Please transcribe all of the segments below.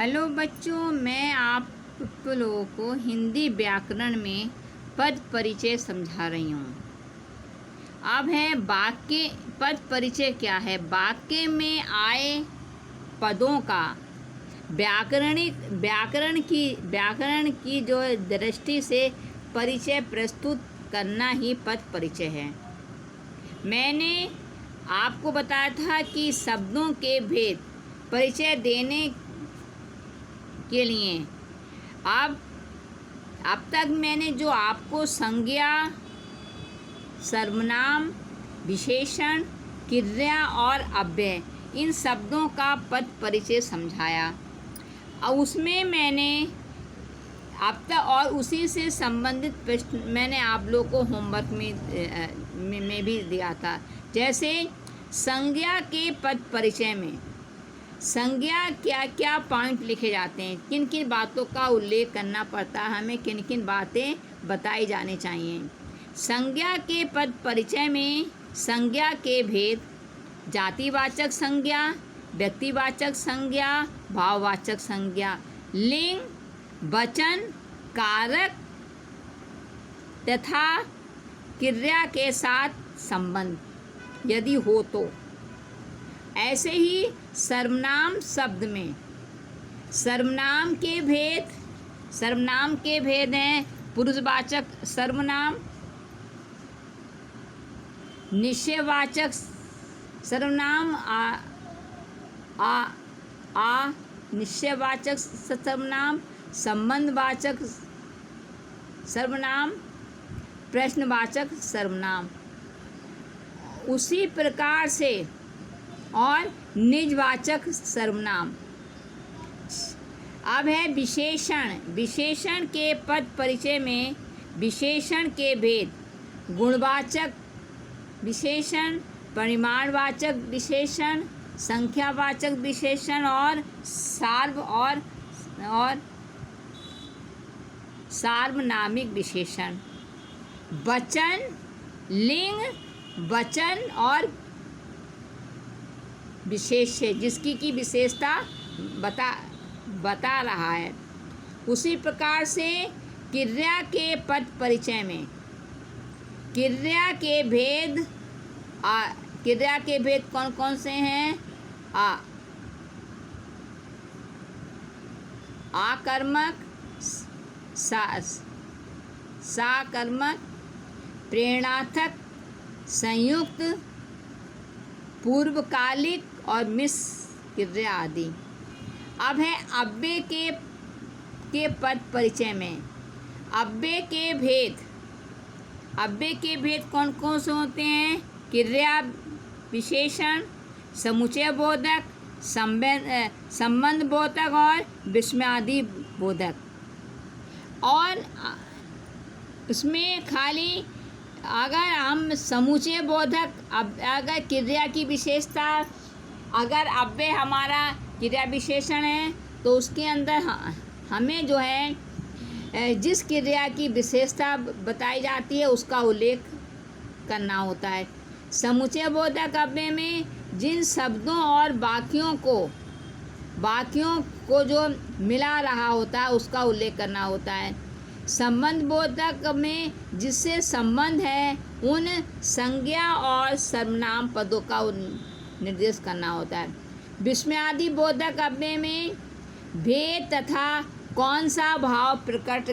Hello बच्चों, मैं आप लोगों को हिंदी व्याकरण में पद परिचय समझा रही हूँ। अब है वाक्य। पद परिचय क्या है? वाक्य में आए पदों का व्याकरण की जो दृष्टि से परिचय प्रस्तुत करना ही पद परिचय है। मैंने आपको बताया था कि शब्दों के भेद परिचय देने के लिए अब तक मैंने जो आपको संज्ञा, सर्वनाम, विशेषण, क्रिया और अव्यय इन शब्दों का पद परिचय समझाया। और उसमें मैंने अब तक और उसी से संबंधित प्रश्न मैंने आप लोग को होमवर्क में भी दिया था। जैसे संज्ञा के पद परिचय में संज्ञा क्या क्या पॉइंट लिखे जाते हैं, किन किन बातों का उल्लेख करना पड़ता है, हमें किन किन बातें बताई जानी चाहिए। संज्ञा के पद परिचय में संज्ञा के भेद, जातिवाचक संज्ञा, व्यक्तिवाचक संज्ञा, भाववाचक संज्ञा, लिंग, वचन, कारक तथा क्रिया के साथ संबंध यदि हो तो। ऐसे ही सर्वनाम शब्द में सर्वनाम के भेद हैं पुरुषवाचक सर्वनाम, निश्चयवाचक सर्वनाम, निश्चयवाचक सर्वनाम, संबंधवाचक सर्वनाम, प्रश्नवाचक सर्वनाम। उसी प्रकार से और निजवाचक सर्वनाम। अब है विशेषण के पद परिचय में विशेषण के भेद, गुणवाचक विशेषण, परिमाणवाचक विशेषण, संख्यावाचक विशेषण और सार्वनामिक विशेषण। वचन, लिंग, वचन और विशेष्य जिसकी की विशेषता बता रहा है। उसी प्रकार से क्रिया के पद परिचय में क्रिया के भेद कौन कौन से हैं? आकर्मक, साकर्मक, प्रेरणार्थक, संयुक्त, पूर्वकालिक और मिश्र क्रिया आदि। अब है अव्यय के पद परिचय में अव्यय के भेद कौन कौन से होते हैं? क्रिया विशेषण, समुच्चय बोधक, संबंध बोधक और विस्मयादि बोधक। और उसमें खाली अगर हम समुच्चय बोधक अगर क्रिया की विशेषता अगर अव्यय हमारा क्रिया विशेषण है तो उसके अंदर हमें जो है जिस क्रिया की विशेषता बताई जाती है उसका उल्लेख करना होता है। समुच्चय बोधक अव्यय में जिन शब्दों और वाक्यों को जो मिला रहा होता है उसका उल्लेख करना होता है। संबंध बोधक में जिससे संबंध है उन संज्ञा और सर्वनाम पदों का निर्देश करना होता है। विस्मयादि बोधक अव्यय में भेद तथा कौन सा भाव प्रकट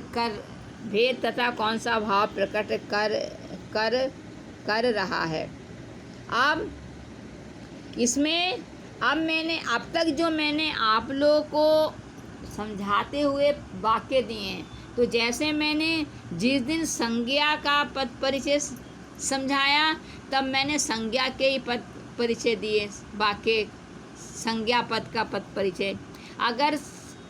कर रहा है। अब इसमें मैंने अब तक जो मैंने आप लोगों को समझाते हुए वाक्य दिए हैं, तो जैसे मैंने जिस दिन संज्ञा का पद परिचय समझाया तब मैंने संज्ञा के ही पद परिचय दिए, वाक्य संज्ञा पद का पद परिचय। अगर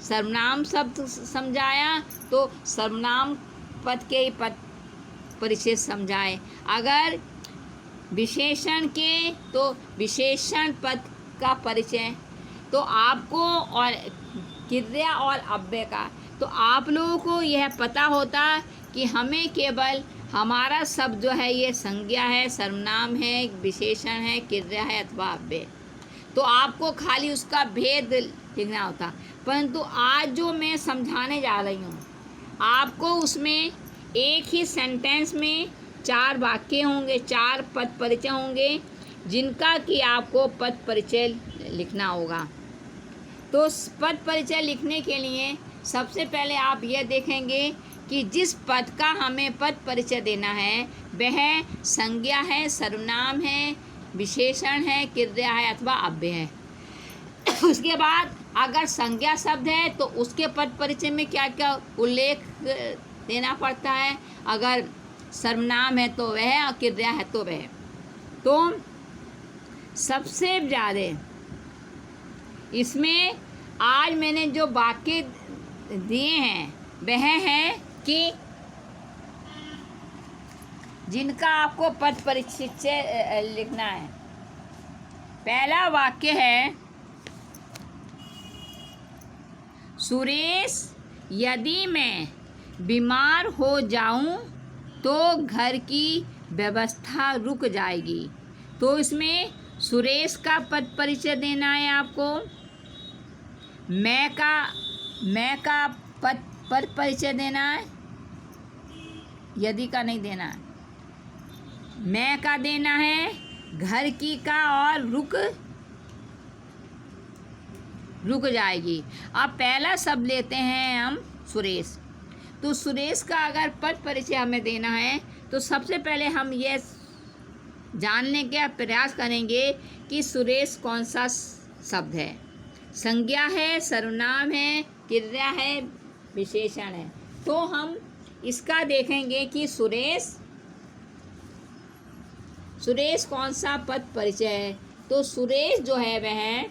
सर्वनाम शब्द समझाया तो सर्वनाम पद के ही पद परिचय समझाए। अगर विशेषण के तो विशेषण पद का परिचय। तो आपको और क्रिया और अव्यय का तो आप लोगों को यह पता होता कि हमें केवल हमारा शब्द जो है ये संज्ञा है, सर्वनाम है, विशेषण है, क्रिया है अथवा अव्यय। तो आपको खाली उसका भेद लिखना होता। परंतु आज जो मैं समझाने जा रही हूँ आपको, उसमें एक ही सेंटेंस में 4 वाक्य होंगे, 4 पद परिचय होंगे, जिनका कि आपको पद परिचय लिखना होगा। तो पद परिचय लिखने के लिए सबसे पहले आप यह देखेंगे कि जिस पद का हमें पद परिचय देना है वह संज्ञा है, सर्वनाम है, विशेषण है, क्रिया है अथवा अव्यय है। उसके बाद अगर संज्ञा शब्द है तो उसके पद परिचय में क्या क्या उल्लेख देना पड़ता है, अगर सर्वनाम है तो वह, और क्रिया है तो वह। तो सबसे ज़्यादा इसमें आज मैंने जो वाक्य दिए हैं वह है कि जिनका आपको पद परिचय लिखना है। पहला वाक्य है, सुरेश यदि मैं बीमार हो जाऊं तो घर की व्यवस्था रुक जाएगी। तो इसमें सुरेश का पद परिचय देना है आपको, मैं का पद परिचय देना है, यदि का नहीं देना है, मैं का देना है, घर की का, और रुक जाएगी। अब पहला शब्द लेते हैं हम सुरेश। तो सुरेश का अगर पद परिचय हमें देना है तो सबसे पहले हम ये जानने का प्रयास करेंगे कि सुरेश कौन सा शब्द है, संज्ञा है, सर्वनाम है, क्रिया है, विशेषण है। तो हम इसका देखेंगे कि सुरेश कौन सा पद परिचय है। तो सुरेश जो है वह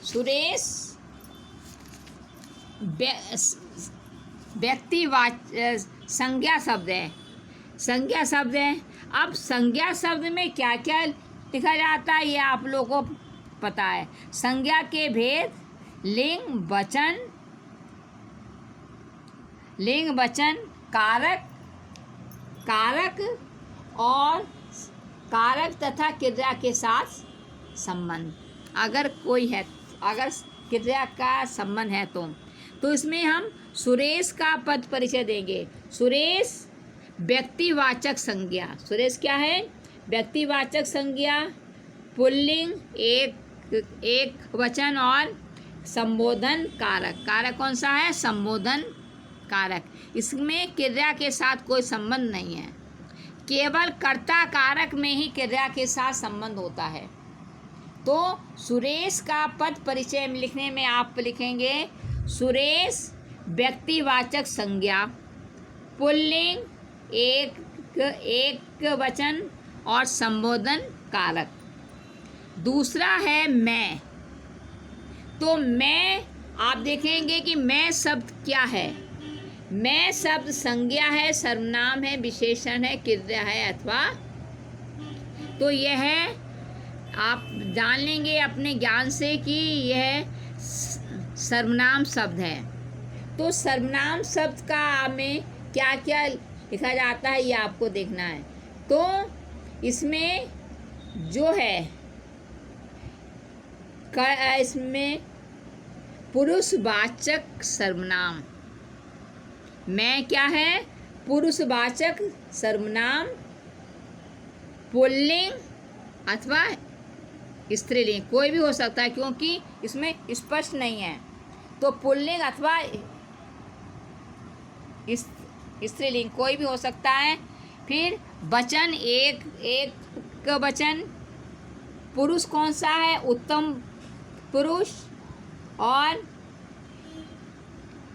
सुरेश संज्ञा शब्द है, संज्ञा शब्द है। अब संज्ञा शब्द में क्या क्या लिखा जाता है ये आप लोगों को पता है। संज्ञा के भेद लिंग, वचन, कारक और कारक तथा क्रिया के साथ संबंध, अगर कोई है, अगर क्रिया का संबंध है तो इसमें हम सुरेश का पद परिचय देंगे। सुरेश व्यक्तिवाचक संज्ञा, सुरेश क्या है, व्यक्तिवाचक संज्ञा, पुल्लिंग, एक वचन और संबोधन कारक। कारक कौन सा है, संबोधन कारक। इसमें क्रिया के साथ कोई संबंध नहीं है, केवल कर्ता कारक में ही क्रिया के साथ संबंध होता है। तो सुरेश का पद परिचय लिखने में आप लिखेंगे सुरेश व्यक्तिवाचक संज्ञा, पुल्लिंग, एक वचन और संबोधन कारक। दूसरा है मैं। तो मैं आप देखेंगे कि मैं शब्द क्या है, मैं शब्द संज्ञा है, सर्वनाम है, विशेषण है, क्रिया है अथवा। तो यह आप जान लेंगे अपने ज्ञान से कि यह सर्वनाम शब्द है। तो सर्वनाम शब्द का में क्या क्या लिखा जाता है ये आपको देखना है। तो इसमें जो है इसमें पुरुषवाचक सर्वनाम, मैं क्या है, पुरुषवाचक सर्वनाम, पुल्लिंग अथवा स्त्रीलिंग, कोई भी हो सकता है क्योंकि इसमें स्पष्ट नहीं है। तो पुल्लिंग अथवा स्त्रीलिंग कोई भी हो सकता है। फिर वचन, एक वचन, पुरुष कौन सा है, उत्तम पुरुष, और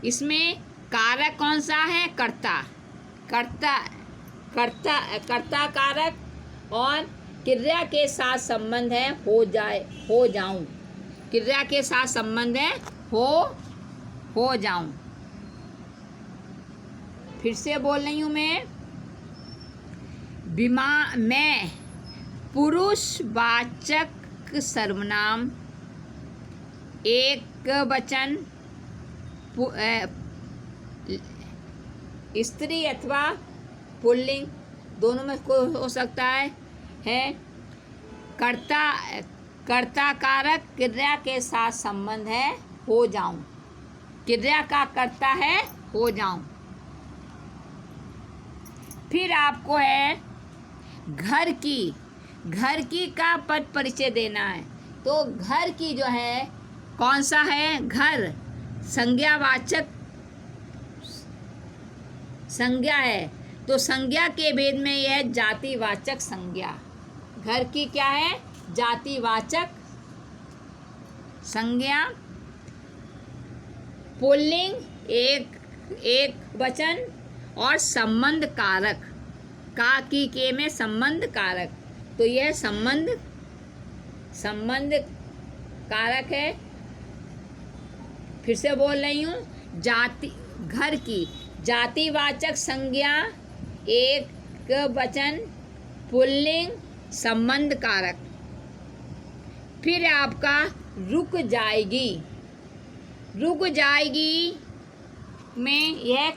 इसमें कारक कौन सा है, कर्ता कारक, और क्रिया के साथ संबंध है हो जाऊं, क्रिया के साथ संबंध है हो जाऊं। फिर से बोल रही हूँ मैं पुरुषवाचक सर्वनाम, एक वचन, स्त्री अथवा पुल्लिंग दोनों में कोई हो सकता है कर्ता कर्ता कारक क्रिया के साथ संबंध है हो जाऊं। क्रिया का कर्ता है हो जाऊं। फिर आपको है घर की का पद परिचय देना है। तो घर की जो है कौन सा है, घर संज्ञावाचक संज्ञा है। तो संज्ञा के भेद में यह जातिवाचक संज्ञा। घर की क्या है, जातिवाचक संज्ञा। पुल्लिंग एक वचन और संबंध कारक, का की के में संबंध कारक। तो यह संबंध कारक है। फिर से बोल रही हूँ, घर की जातिवाचक संज्ञा, एक वचन, पुल्लिंग, संबंध कारक। फिर आपका रुक जाएगी में यह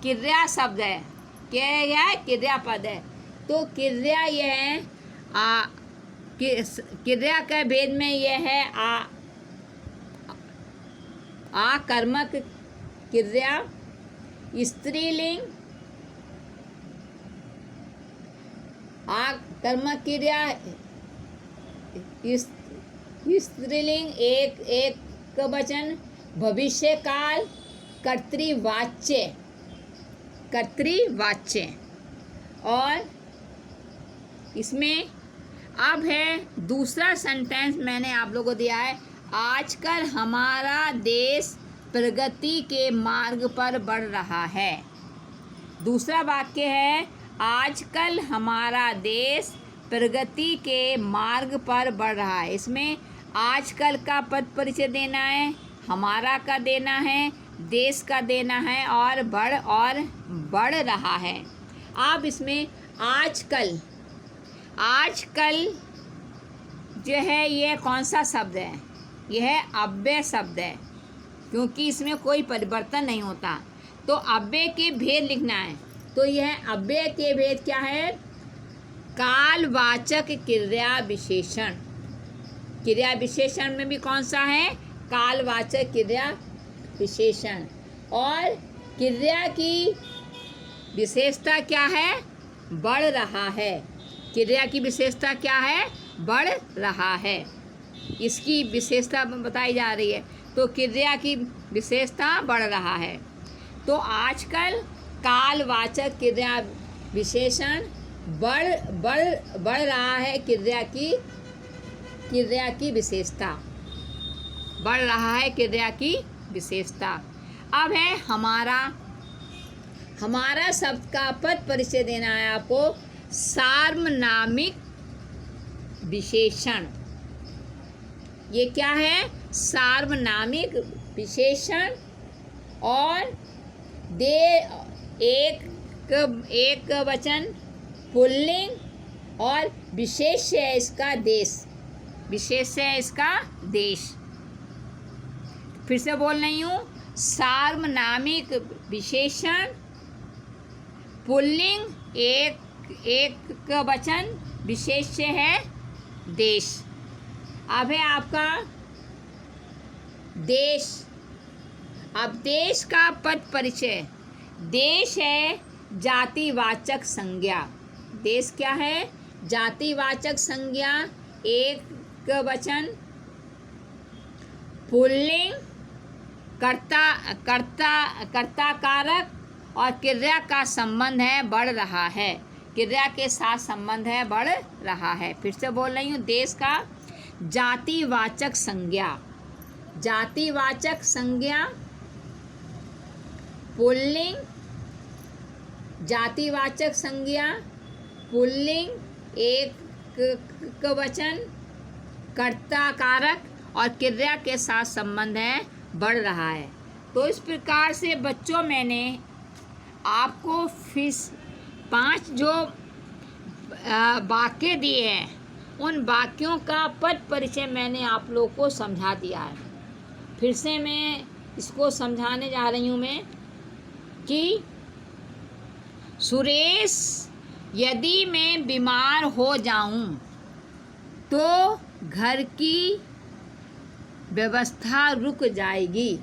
क्रिया शब्द है। क्या है, यह क्रियापद है। तो क्रिया यह है क्रिया के भेद में यह है आकर्मक क्रिया, स्त्रीलिंग, आकर्मक क्रिया, स्त्रीलिंग, एक वचन, भविष्य काल, कर्तृवाच्य। और इसमें अब है दूसरा सेंटेंस मैंने आप लोगों को दिया है, आजकल हमारा देश प्रगति के मार्ग पर बढ़ रहा है। दूसरा वाक्य है, आजकल हमारा देश प्रगति के मार्ग पर बढ़ रहा है। इसमें आजकल का पद परिचय देना है, हमारा का देना है, देश का देना है और बढ़ रहा है। अब इसमें आजकल जो है यह कौन सा शब्द है, यह अव्यय शब्द है, क्योंकि इसमें कोई परिवर्तन नहीं होता। तो अव्यय के भेद लिखना है। तो यह अव्यय के भेद क्या है, कालवाचक क्रिया विशेषण। क्रिया विशेषण में भी कौन सा है, कालवाचक क्रिया विशेषण। और क्रिया की विशेषता क्या है, बढ़ रहा है। क्रिया की विशेषता क्या है, बढ़ रहा है। इसकी विशेषता बताई जा रही है। तो क्रिया की विशेषता बढ़ रहा है। तो आजकल कालवाचक क्रिया विशेषण बढ़ रहा है। क्रिया की विशेषता बढ़ रहा है, क्रिया की विशेषता। अब है हमारा शब्द का पद परिचय देना है आपको, सार्वनामिक विशेषण। ये क्या है, सार्वनामिक विशेषण। और एक वचन, पुल्लिंग, और विशेष्य है इसका देश। विशेष्य है इसका देश। फिर से बोल रही हूँ, सार्वनामिक विशेषण, पुल्लिंग, एक वचन, विशेष्य है देश। अब है आपका देश। अब देश का पद परिचय, देश है जातिवाचक संज्ञा। देश क्या है, जातिवाचक संज्ञा, एक वचन, पुल्लिंग, कर्ता कारक, और क्रिया का संबंध है बढ़ रहा है। क्रिया के साथ संबंध है बढ़ रहा है। फिर से बोल रही हूँ, देश का जातिवाचक संज्ञा, पुल्लिंग, जातिवाचक संज्ञा, पुल्लिंग, एक वचन, कर्ता कारक, और क्रिया के साथ संबंध है बढ़ रहा है। तो इस प्रकार से बच्चों मैंने आपको 5 जो वाक्य दिए हैं, उन वाक्यों का पद परिचय मैंने आप लोगों को समझा दिया है। फिर से मैं इसको समझाने जा रही हूँ मैं कि सुरेश, यदि मैं बीमार हो जाऊं, तो घर की व्यवस्था रुक जाएगी।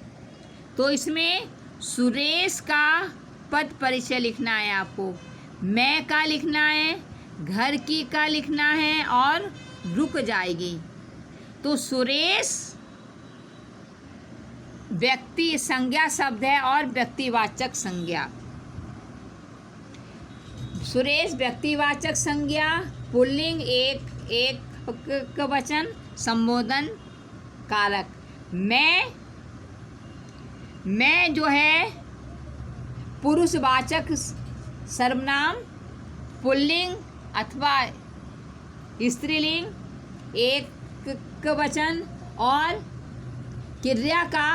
तो इसमें सुरेश का पद परिचय लिखना है आपको, मैं का लिखना है, घर की का लिखना है और रुक जाएगी। तो सुरेश व्यक्ति संज्ञा शब्द है और व्यक्तिवाचक संज्ञा। सुरेश व्यक्तिवाचक संज्ञा, पुल्लिंग एक वचन, संबोधन कारक। मैं जो है पुरुषवाचक सर्वनाम, पुल्लिंग अथवा स्त्रीलिंग, एक वचन और क्रिया का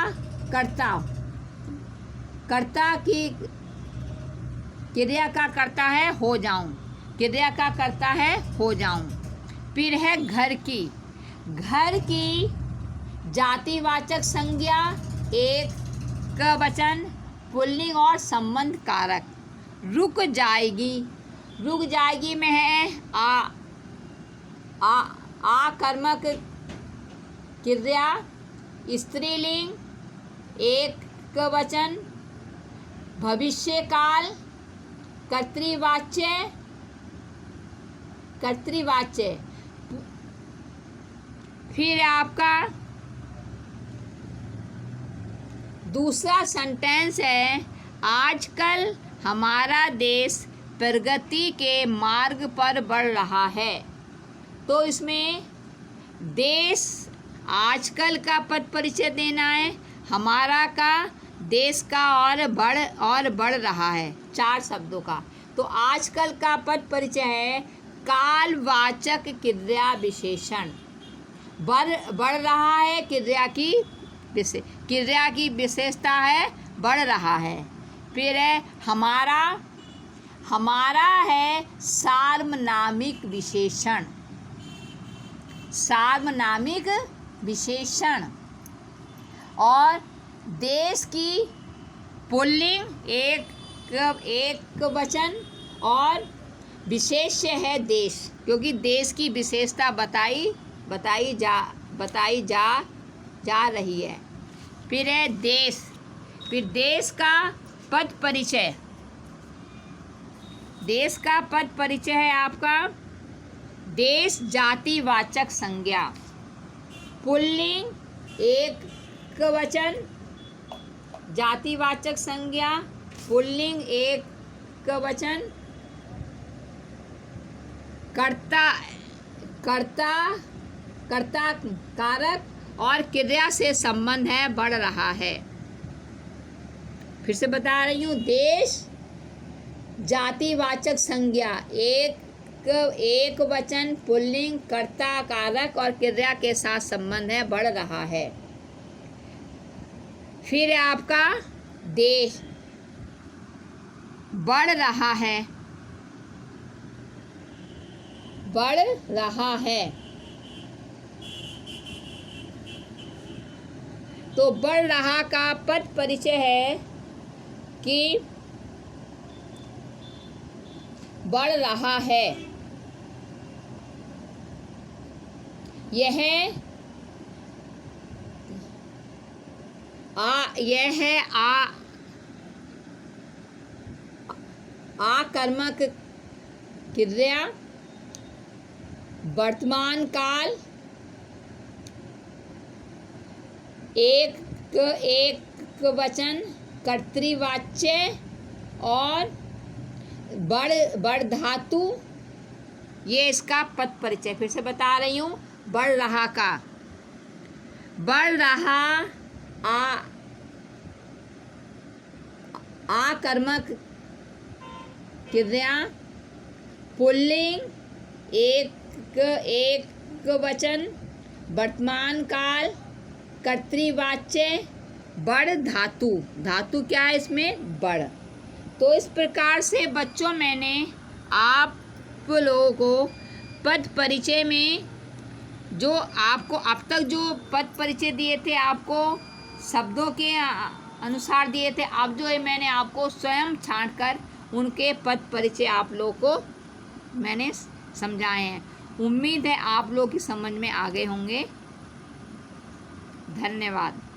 कर्ता की क्रिया का करता है हो जाऊं, क्रिया का करता है हो जाऊं। फिर है घर की जातिवाचक संज्ञा, एक वचन, पुल्लिंग और संबंध कारक। रुक जाएगी में है आकर्मक क्रिया, स्त्रीलिंग, एक वचन, भविष्यकाल, कर्तृवाच्य। फिर आपका दूसरा सेंटेंस है, आजकल हमारा देश प्रगति के मार्ग पर बढ़ रहा है। तो इसमें देश आजकल का पद परिचय देना है, हमारा का, देश का और बढ़ रहा है, 4 शब्दों का। तो आजकल का पद परिचय है कालवाचक क्रिया विशेषण। बढ़ रहा है क्रिया की विशेषता है बढ़ रहा है। फिर है हमारा है सार्वनामिक विशेषण। और देश की पुल्लिंग एक वचन और विशेष्य है देश, क्योंकि देश की विशेषता बताई जा रही है। फिर है देश का पद परिचय है आपका देश जातिवाचक संज्ञा, पुल्लिंग एक वचन, जातिवाचक संज्ञा, पुल्लिंग एक वचन, कर्ता कारक और क्रिया से संबंध है बढ़ रहा है। फिर से बता रही हूँ, देश जातिवाचक संज्ञा, एक वचन, पुल्लिंग, कर्ता कारक और क्रिया के साथ संबंध है बढ़ रहा है। फिर आपका देश बढ़ रहा है। तो बढ़ रहा का पद परिचय है कि बढ़ रहा है। यह है आकर्मक क्रिया, वर्तमान काल, एक वचन, कर्तृवाच्य और बढ़ धातु। ये इसका पद परिचय फिर से बता रही हूँ। बढ़ रहा आकर्मक क्रिया, पुल्लिंग एक वचन, वर्तमान काल, कर्तृवाच्य, बढ़ धातु क्या है इसमें बढ़। तो इस प्रकार से बच्चों मैंने आप लोगों को पद परिचय में जो आपको अब तक जो पद परिचय दिए थे, आपको शब्दों के अनुसार दिए थे, अब जो है मैंने आपको स्वयं छांट कर उनके पद परिचय आप लोगों को मैंने समझाए हैं। उम्मीद है आप लोग की समझ में आ गए होंगे। धन्यवाद।